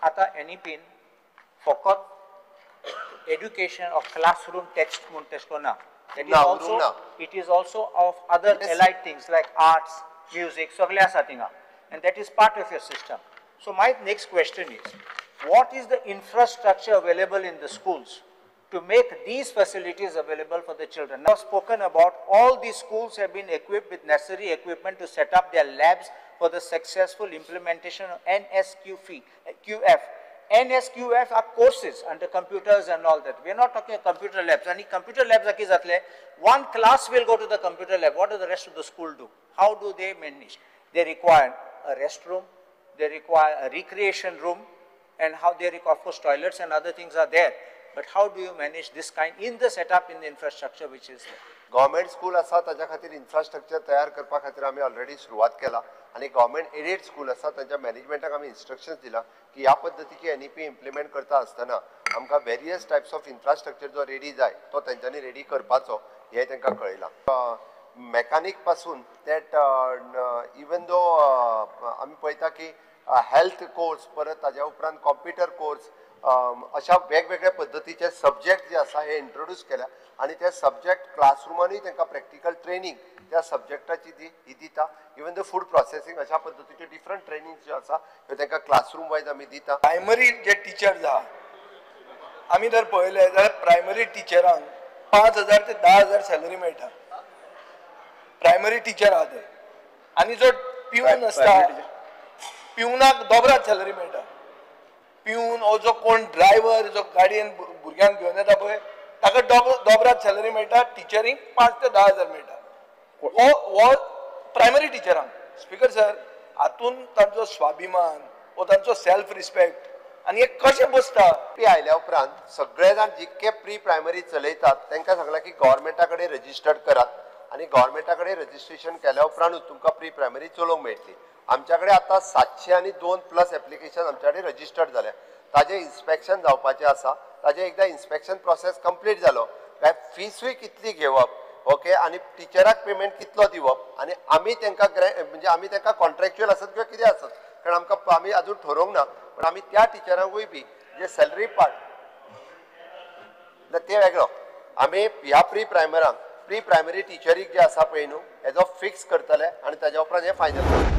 आता NEP फकत education of classroom text म्हणून तेश कोना. It is also of other allied things like arts, music, सगळे आसा थिंगा, and that is part of your system. So my next question is, what is the infrastructure available in the schools to make these facilities available for the children? Now spoken about, all these schools have been equipped with necessary equipment to set up their labs for the successful implementation of NSQF. NSQF are courses under computers and all that. We are not talking about computer labs. And computer labs are kizatle, one class will go to the computer lab. What does the rest of the school do? How do they manage? They require a restroom, they require a recreation room, and how they require, of course, toilets and other things are there. But how do you manage this kind in the setup, in the infrastructure which is there? Government school आसा ताज्या खातीर infrastructure तयार करपा खातीर आमी already सुरवात केला आणि government aided school आसा तांच्या मॅनेजमेंटाक आमी instructions दिला की ह्या पद्धतीची NEP implement करता आसतना आमकां various types of infrastructure जो रेडी जाय तो तांच्यांनी रेडी करपाचो हे तांकां कळयलां. मेकॅनिक पासून दॅट इवन दो आमी पळयता की हेल्थ कोर्स परत ताज्या उपरांत कॉम्प्युटर कोर्स अशा वेगवेगळ्या पद्धतीचे सब्जेक्ट जे आसा हे इंट्रोड्यूस केल्या आणि ते सब्जेक्ट क्लासरूमानूय तांकां प्रॅक्टिकल ट्रेनिंग त्या सब्जेक्टाची ही दिता. इवन द फूड प्रोसेसिंग अशा पद्धतीचे डिफरंट ट्रेनिंग जे आसा ह्यो तांकां क्लासरूम वायज आमी दिता. प्रायमरी जे टिचर्स आहा आमी जर पळयले जाल्यार प्रायमरी टिचरांक 5,000 ते 10,000 सॅलरी मेळटा. प्रायमरी टीचर आहा ते, आनी जो पिवन आसता पिवनाक दोबरात सॅलरी मेळटा. पिवन हो जो कोण ड्रायव्हर जो गाडयेन भुरग्यांक घेवन येता पळय ताका दोबरात सॅलरी मेळटा. टिचरींक 5 ते 10,000 मेळटा. हो प्रायमरी टिचरांक. स्पीकर सर, हातून तांचो स्वाभिमान वो तांचो सेल्फ रिस्पेक्ट आनी हे कशें बसता. आयल्या उपरांत सगळे जाण जितके प्री प्रायमरी चलयतात तांकां सांगलां की गव्हर्मेंटा कडेन रजिस्टर्ड करात आणि गव्हर्मेंटा कडेन रजिस्ट्रेशन केल्या उपरांतूच तुमकां प्री प्रायमरी चलोवंक मेळटली. आमच्या कडेन आतां 702+ एप्लिकेशन आमच्या कडेन रजिस्टर्ड जाल्या. ताजें इन्स्पेक्शन जावपाचें आसा. ताजें एकदां इन्स्पेक्शन प्रोसेस कंप्लीट जालो काय फीसूय कितली घेवप ओके आणि टिचराक पेमेंट कितलो दिवप आणि आमी तांकां म्हणजे आमी तांकां कॉन्ट्रॅक्च्युअल आसत किंवा कितें आसत कारण आमकां आमी अजून ठरोवंक ना पण आमी त्या टिचरांकूय बी जे सॅलरी पार्ट ते वेगळो आमी ह्या प्री प्रायमरी टिचरीक जे आसा पळय न्हू हेजो फिक्स करतले आणि ताज्या उपरांत हे फायनल करतले.